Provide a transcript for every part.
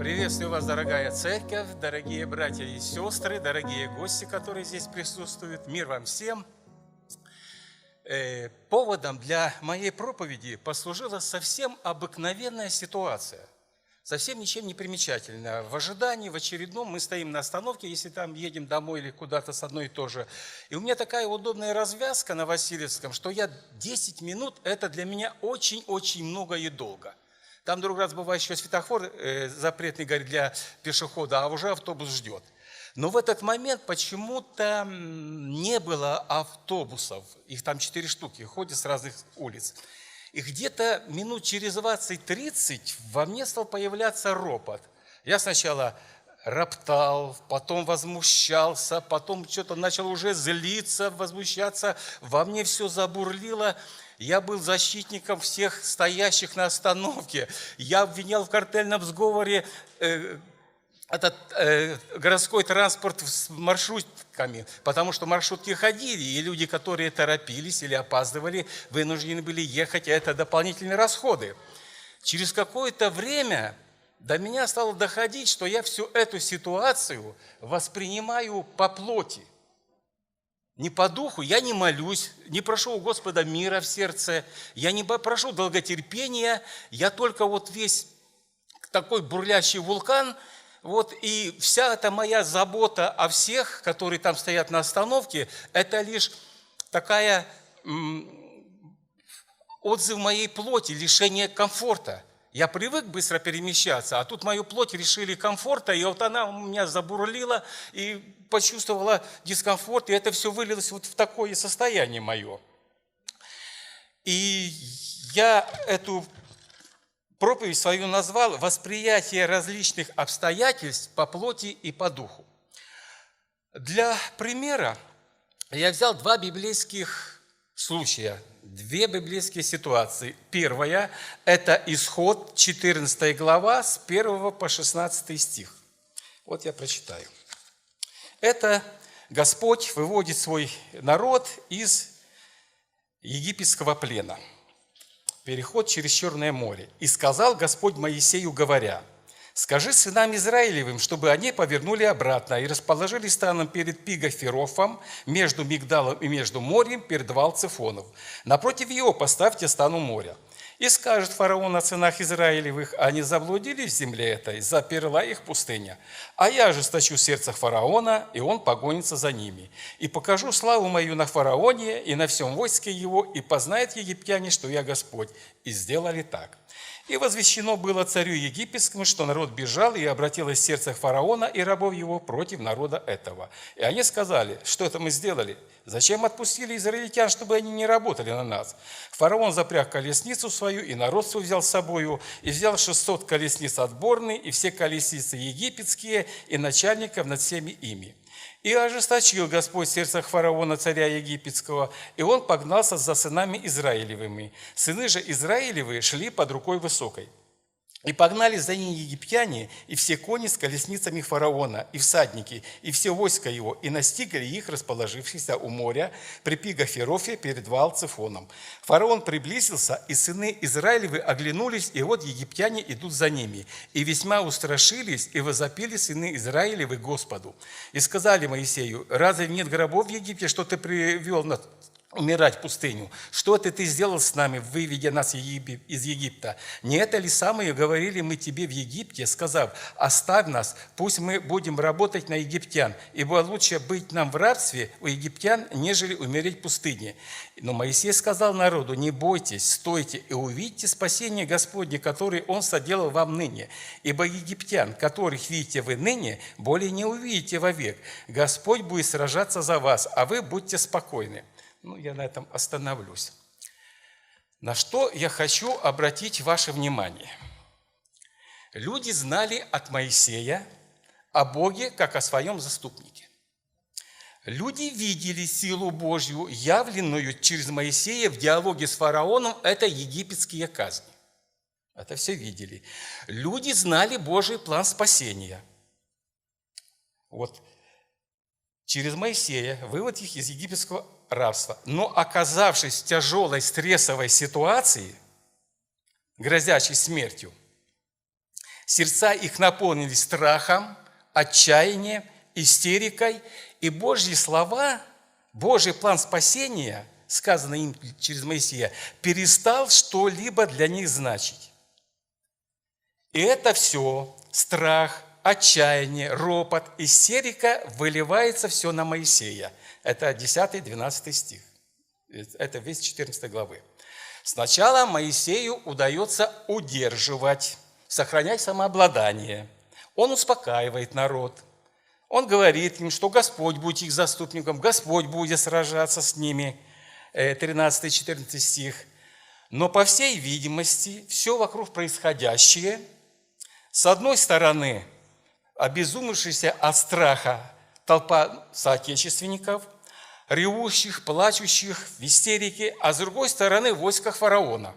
Приветствую вас, дорогая церковь, дорогие братья и сестры, дорогие гости, которые здесь присутствуют. Мир вам всем. Поводом для моей проповеди послужила совсем обыкновенная ситуация. Совсем ничем не примечательная. В ожидании, в очередном, мы стоим на остановке, если там едем домой или куда-то с одной и то же. И у меня такая удобная развязка на Васильевском, что 10 минут, это для меня очень-очень много и долго. Там другой раз бывает еще светофор запретный, говорит, для пешехода, а уже автобус ждет. Но в этот момент почему-то не было автобусов. Их там 4 штуки, ходят с разных улиц. И где-то минут через 20-30 во мне стал появляться ропот. Я сначала роптал, потом возмущался, потом что-то начал уже злиться, возмущаться. Во мне все забурлило. Я был защитником всех стоящих на остановке. Я обвинял в картельном сговоре городской транспорт с маршрутками, потому что маршрутки ходили, и люди, которые торопились или опаздывали, вынуждены были ехать, а это дополнительные расходы. Через какое-то время до меня стало доходить, что я всю эту ситуацию воспринимаю по плоти. Не по духу, я не молюсь, не прошу у Господа мира в сердце, я не прошу долготерпения, я только весь такой бурлящий вулкан, и вся эта моя забота о всех, которые там стоят на остановке, это лишь такая отзыв моей плоти, лишение комфорта. Я привык быстро перемещаться, а тут мою плоть решили комфорта, и она у меня забурлила и почувствовала дискомфорт, и это все вылилось в такое состояние мое. И я эту проповедь свою назвал «Восприятие различных обстоятельств по плоти и по духу». Для примера я взял 2 библейских случая, 2 библейские ситуации. Первая – это Исход, 14 глава, с 1 по 16 стих. Вот я прочитаю. Это Господь выводит свой народ из египетского плена. Переход через Черное море. «И сказал Господь Моисею, говоря: скажи сынам Израилевым, чтобы они повернули обратно и расположили станом перед Пигоферофом, между Мигдалом и между морем, перед Ваал-Цефонов. Напротив его поставьте стан у моря. И скажет фараон о сынах Израилевых: они заблудились в земле этой, заперла их пустыня. А я ожесточу сердце фараона, и он погонится за ними. И покажу славу мою на фараоне и на всем войске его, и познают египтяне, что я Господь». И сделали так. И возвещено было царю египетскому, что народ бежал, и обратилось сердце фараона и рабов его против народа этого. И они сказали: что это мы сделали? Зачем отпустили израильтян, чтобы они не работали на нас? Фараон запряг колесницу свою, и народ свой взял с собою, и взял 600 колесниц отборные, и все колесницы египетские, и начальников над всеми ими. И ожесточил Господь сердце фараона, царя египетского, и он погнался за сынами Израилевыми. Сыны же Израилевы шли под рукой высокой. И погнали за ними египтяне, и все кони с колесницами фараона, и всадники, и все войско его, и настигли их, расположившихся у моря, при Пигоферофе перед Ваал-Цефоном. Фараон приблизился, и сыны Израилевы оглянулись, и вот египтяне идут за ними. И весьма устрашились, и возопили сыны Израилевы Господу. И сказали Моисею: разве нет гробов в Египте, что ты привел нас умирать в пустыню? Что ты сделал с нами, выведя нас из Египта? Не это ли самое говорили мы тебе в Египте, сказав: оставь нас, пусть мы будем работать на египтян, ибо лучше быть нам в рабстве у египтян, нежели умереть в пустыне. Но Моисей сказал народу: не бойтесь, стойте и увидите спасение Господне, которое Он соделал вам ныне. Ибо египтян, которых видите вы ныне, более не увидите вовек. Господь будет сражаться за вас, а вы будьте спокойны». Я на этом остановлюсь. На что я хочу обратить ваше внимание. Люди знали от Моисея о Боге, как о своем заступнике. Люди видели силу Божью, явленную через Моисея в диалоге с фараоном, это египетские казни. Это все видели. Люди знали Божий план спасения. Через Моисея вывод их из египетского рабства. Но оказавшись в тяжелой стрессовой ситуации, грозящей смертью, Сердца их наполнились страхом, отчаянием, истерикой, и Божьи слова, Божий план спасения, сказанный им через Моисея, перестал что-либо для них значить. И это все, страх, отчаяние, ропот, истерика, выливается все на Моисея. Это 10-12 стих. Это весь 14 главы. Сначала Моисею удается удерживать, сохранять самообладание. Он успокаивает народ. Он говорит им, что Господь будет их заступником, Господь будет сражаться с ними. 13-14 стих. Но, по всей видимости, все вокруг происходящее, с одной стороны, обезумевшаяся от страха толпа соотечественников, ревущих, плачущих в истерике, а с другой стороны, в войсках фараона.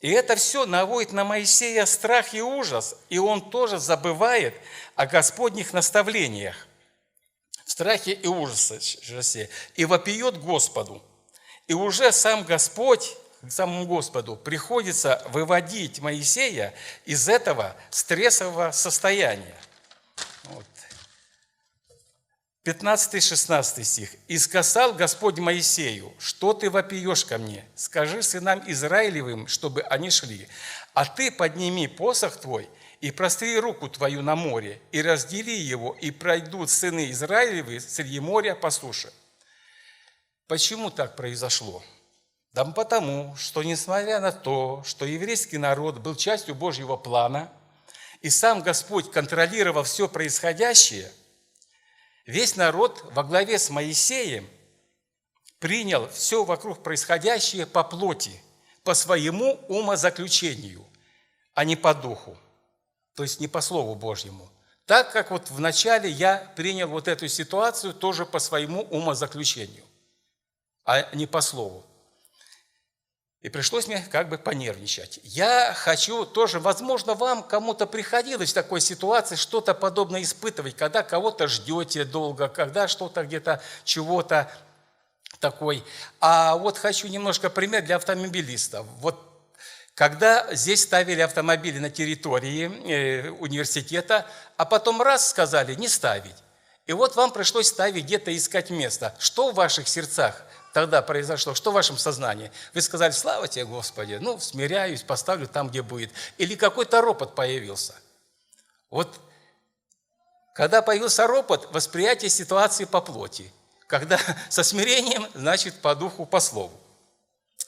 И это все наводит на Моисея страх и ужас, и он тоже забывает о Господних наставлениях в страхе и ужасе, и вопиет Господу. И уже сам Господь, самому Господу приходится выводить Моисея из этого стрессового состояния. Вот. 15-16 стих. «И сказал Господь Моисею, что ты вопиешь ко мне? Скажи сынам Израилевым, чтобы они шли. А ты подними посох твой и простри руку твою на море, и раздели его, и пройдут сыны Израилевы среди моря по суше». Почему так произошло? Да потому, что несмотря на то, что еврейский народ был частью Божьего плана, и сам Господь контролировал все происходящее, весь народ во главе с Моисеем принял все вокруг происходящее по плоти, по своему умозаключению, а не по духу, то есть не по Слову Божьему. Так как вот вначале я принял вот эту ситуацию тоже по своему умозаключению, а не по Слову. И пришлось мне как бы понервничать. Я хочу тоже, возможно, вам кому-то приходилось в такой ситуации что-то подобное испытывать, когда кого-то ждете долго, когда что-то где-то, чего-то такой. А вот хочу немножко пример для автомобилистов. Вот когда здесь ставили автомобили на территории университета, а потом раз сказали не ставить. И вот вам пришлось ставить где-то, искать место. Что в ваших сердцах тогда произошло? Что в вашем сознании? Вы сказали: слава тебе, Господи, смиряюсь, поставлю там, где будет. Или какой-то ропот появился. Вот когда появился ропот, восприятие ситуации по плоти. Когда со смирением, значит, по духу, по слову.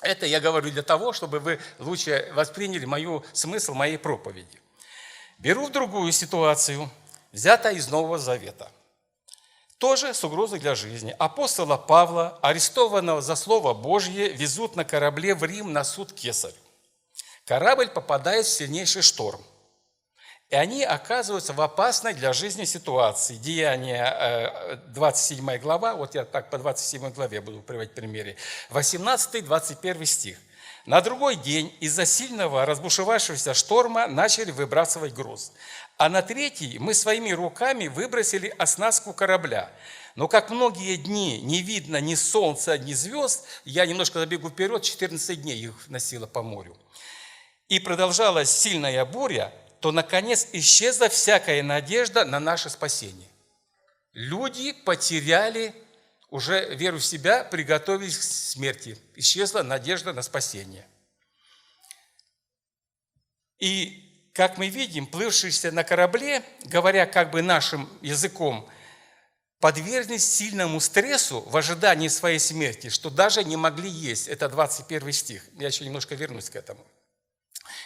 Это я говорю для того, чтобы вы лучше восприняли смысл моей проповеди. Беру другую ситуацию, взятую из Нового Завета. Тоже с угрозой для жизни. Апостола Павла, арестованного за Слово Божье, везут на корабле в Рим на суд Кесарю. Корабль попадает в сильнейший шторм. И они оказываются в опасной для жизни ситуации. Деяния, 27 глава, вот я так по 27 главе буду приводить примеры, 18-21 стих. На другой день из-за сильного разбушевавшегося шторма начали выбрасывать груз. А на третий мы своими руками выбросили оснастку корабля. Но как многие дни не видно ни солнца, ни звезд, я немножко забегу вперед, 14 дней их носило по морю. И продолжалась сильная буря, то, наконец, исчезла всякая надежда на наше спасение. Люди потеряли уже веру в себя, приготовились к смерти. Исчезла надежда на спасение. И, как мы видим, плывшиеся на корабле, говоря как бы нашим языком, подверглись сильному стрессу в ожидании своей смерти, что даже не могли есть. Это 21 стих. Я еще немножко вернусь к этому.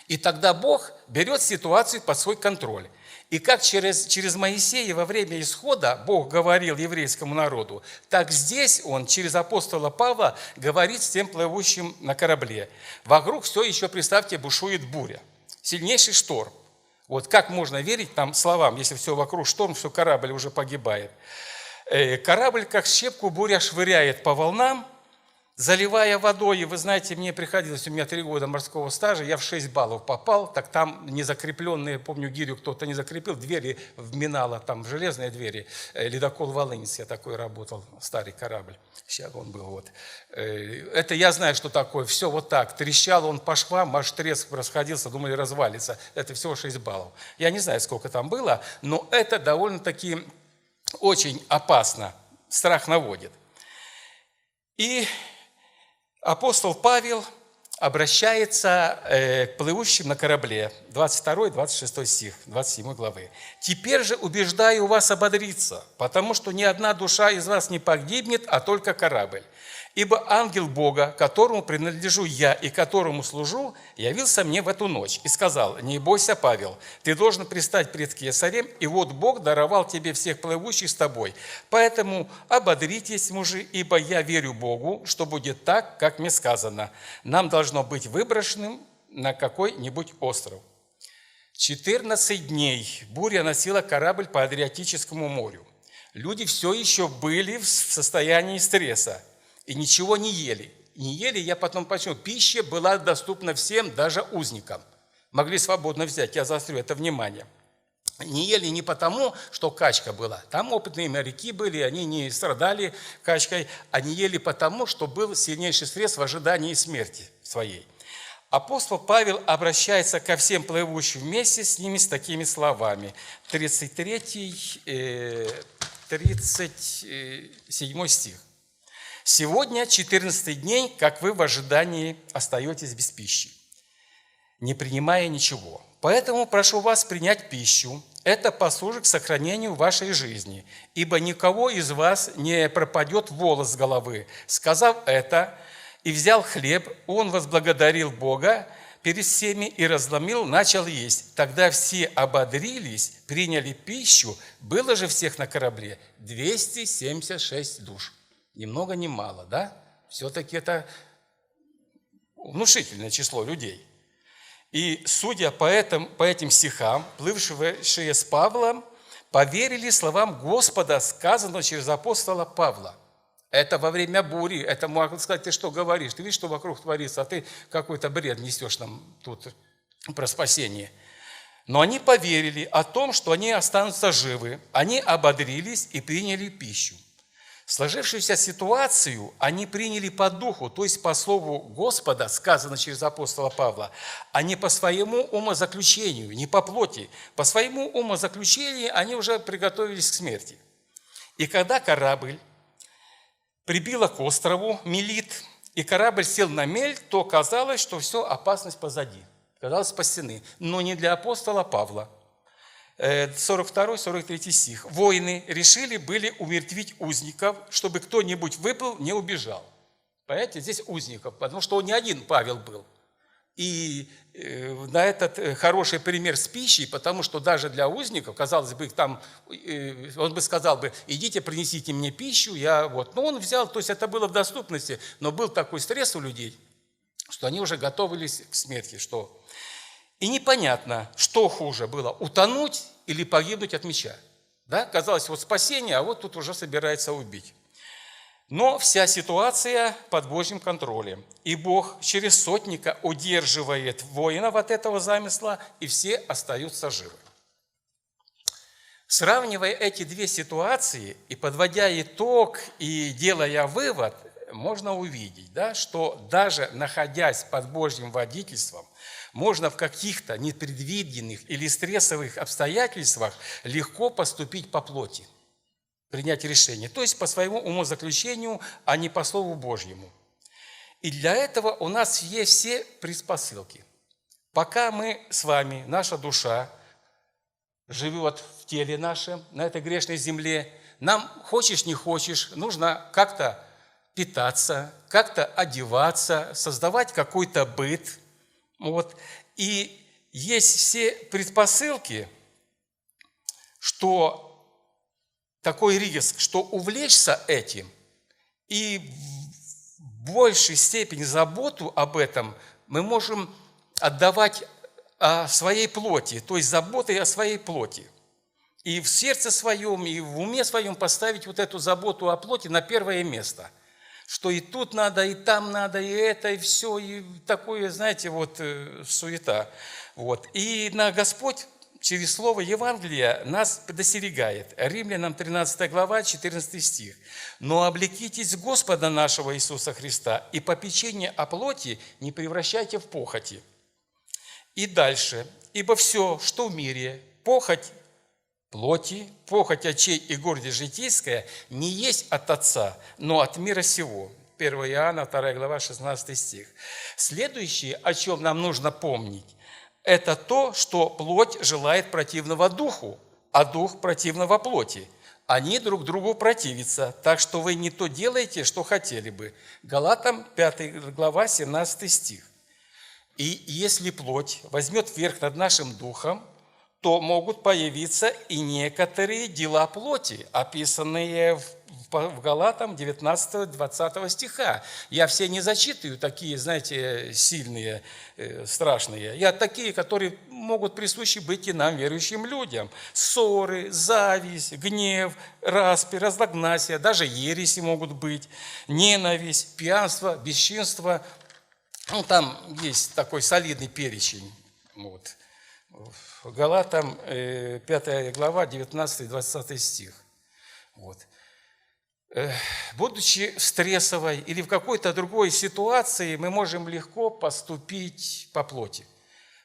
И тогда Бог берет ситуацию под свой контроль. И как через Моисея во время исхода Бог говорил еврейскому народу, так здесь Он через апостола Павла говорит с тем плывущим на корабле. Вокруг все еще, представьте, бушует буря. Сильнейший шторм. Вот как можно верить там словам, если все вокруг шторм, все, корабль уже погибает. Корабль, как щепку, буря швыряет по волнам, заливая водой, и вы знаете, мне приходилось, у меня 3 года морского стажа, я в 6 баллов попал, так там незакрепленные, помню, гирю кто-то не закрепил, двери вминало, там железные двери, ледокол «Волынец», я такой работал, старый корабль, сейчас он был, вот. Это я знаю, что такое, все вот так, трещал он по швам, аж треск расходился, думали, развалится, это всего 6 баллов. Я не знаю, сколько там было, но это довольно-таки очень опасно, страх наводит. И апостол Павел обращается к плывущим на корабле, 22-26 стих, 27 главы. «Теперь же убеждаю вас ободриться, потому что ни одна душа из вас не погибнет, а только корабль. Ибо ангел Бога, которому принадлежу я и которому служу, явился мне в эту ночь и сказал: не бойся, Павел, ты должен пристать пред Кесарем, и вот Бог даровал тебе всех плывущих с тобой. Поэтому ободритесь, мужи, ибо я верю Богу, что будет так, как мне сказано. Нам должно быть выброшенным на какой-нибудь остров». 14 дней буря носила корабль по Адриатическому морю. Люди все еще были в состоянии стресса и ничего не ели. Не ели, я потом почему. Пища была доступна всем, даже узникам. Могли свободно взять, я заострю это внимание. Не ели не потому, что качка была. Там опытные моряки были, они не страдали качкой. Они ели потому, что был сильнейший стресс в ожидании смерти своей. Апостол Павел обращается ко всем плывущим вместе с ними с такими словами. 37 стих. «Сегодня 14-й день, как вы в ожидании остаетесь без пищи, не принимая ничего. Поэтому прошу вас принять пищу. Это послужит к сохранению вашей жизни, ибо никого из вас не пропадет волос с головы». Сказав это, и взял хлеб, он возблагодарил Бога перед всеми и разломил, начал есть. Тогда все ободрились, приняли пищу. Было же всех на корабле 276 душ. Ни много ни мало, да? Все-таки это внушительное число людей. И, судя по этим стихам, плывшие с Павлом поверили словам Господа, сказанного через апостола Павла. Это во время бури, это можно сказать: ты что говоришь, ты видишь, что вокруг творится, а ты какой-то бред несешь нам тут про спасение. Но они поверили о том, что они останутся живы, они ободрились и приняли пищу. Сложившуюся ситуацию они приняли по духу, то есть по слову Господа, сказано через апостола Павла, а не по своему умозаключению, не по плоти. По своему умозаключению они уже приготовились к смерти. И когда корабль прибило к острову Мелит, и корабль сел на мель, то казалось, что все, опасность позади. Казалось, спасены. Но не для апостола Павла. 42-43 стих. «Воины решили были умертвить узников, чтобы кто-нибудь выплыл, не убежал». Понимаете, здесь узников, потому что он не один Павел был. И на этот хороший пример с пищей, потому что даже для узников, казалось бы, там, он бы сказал бы: идите, принесите мне пищу, я вот. Но он взял, то есть это было в доступности, но был такой стресс у людей, что они уже готовились к смерти, что... И непонятно, что хуже было, утонуть или погибнуть от меча. Да? Казалось, вот спасение, а вот тут уже собирается убить. Но вся ситуация под Божьим контролем. И Бог через сотника удерживает воинов от этого замысла, и все остаются живы. Сравнивая эти две ситуации и подводя итог и делая вывод, можно увидеть, да, что даже находясь под Божьим водительством, можно в каких-то непредвиденных или стрессовых обстоятельствах легко поступить по плоти, принять решение, то есть по своему умозаключению, а не по Слову Божьему. И для этого у нас есть все предпосылки. Пока мы с вами, наша душа живет в теле нашем, на этой грешной земле, нам, хочешь не хочешь, нужно как-то питаться, как-то одеваться, создавать какой-то быт. Вот. И есть все предпосылки, что такой риск, что увлечься этим и в большей степени заботу об этом мы можем отдавать о своей плоти, то есть заботой о своей плоти. И в сердце своем, и в уме своем поставить вот эту заботу о плоти на первое место. что и тут надо, и там надо, и это, и все, и такое, знаете, вот суета. Вот. И Господь через слово Евангелия нас предостерегает. Римлянам 13 глава, 14 стих. «Но облекитесь Господа нашего Иисуса Христа, и попечение о плоти не превращайте в похоти». И дальше. «Ибо все, что в мире, похоть плоти, похоть очей и гордость житейская, не есть от Отца, но от мира сего». 1 Иоанна, 2 глава, 16 стих. Следующее, о чем нам нужно помнить, это то, что плоть желает противного духу, а дух противного плоти. Они друг другу противятся, так что вы не то делаете, что хотели бы. Галатам 5 глава, 17 стих. И если плоть возьмет верх над нашим духом, то могут появиться и некоторые дела плоти, описанные в Галатам 19-20 стиха. Я все не зачитываю, такие, знаете, сильные, страшные. Я такие, которые могут присущи быть и нам, верующим людям. Ссоры, зависть, гнев, распри, разногласия, даже ереси могут быть, ненависть, пьянство, бесчинство. Ну, там есть такой солидный перечень. Вот. Галатам 5 глава, 19-20 стих. Вот. Будучи в стрессовой или в какой-то другой ситуации, мы можем легко поступить по плоти.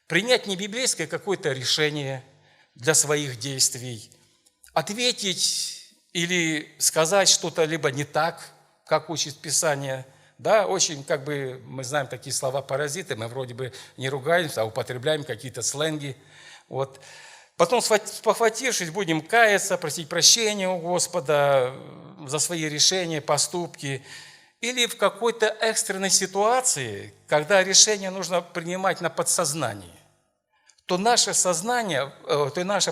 Принять небиблейское какое-то решение для своих действий, ответить или сказать что-то либо не так, как учит Писание. Да, очень, мы знаем такие слова-паразиты, мы вроде бы не ругаемся, а употребляем какие-то сленги. Вот. Потом, спохватившись, будем каяться, просить прощения у Господа за свои решения, поступки. Или в какой-то экстренной ситуации, когда решение нужно принимать на подсознании, то наше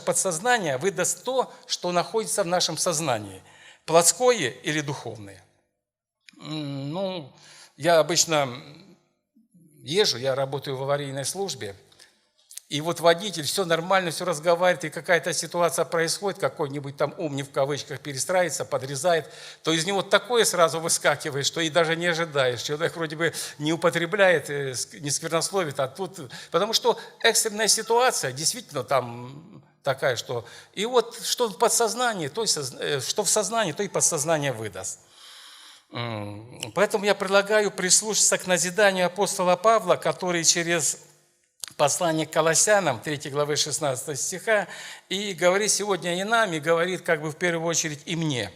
подсознание выдаст то, что находится в нашем сознании, плотское или духовное. Ну, я обычно езжу, я работаю в аварийной службе, и вот водитель, все нормально, все разговаривает, и какая-то ситуация происходит, какой-нибудь там умник в кавычках перестраивается, подрезает, то из него такое сразу выскакивает, что и даже не ожидаешь. Человек вроде бы не употребляет, не сквернословит, а тут... Потому что экстренная ситуация действительно там такая, что... И вот что в подсознании, что в сознании, то и подсознание выдаст. Поэтому я предлагаю прислушаться к назиданию апостола Павла, который через послание к Колоссянам, 3 главы 16 стиха, и говорит сегодня и нам, и говорит в первую очередь и мне.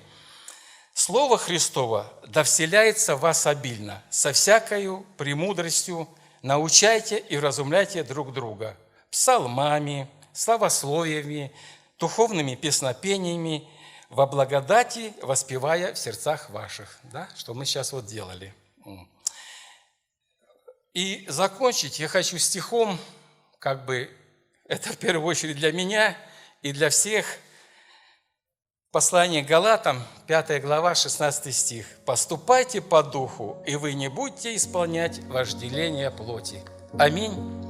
«Слово Христово да вселяется в вас обильно, со всякою премудростью научайте и вразумляйте друг друга псалмами, славословиями, духовными песнопениями, во благодати воспевая в сердцах ваших». Да? Что мы сейчас вот делали. И закончить я хочу стихом, это в первую очередь для меня и для всех. Послание к Галатам, 5 глава, 16 стих. «Поступайте по духу, и вы не будете исполнять вожделение плоти». Аминь.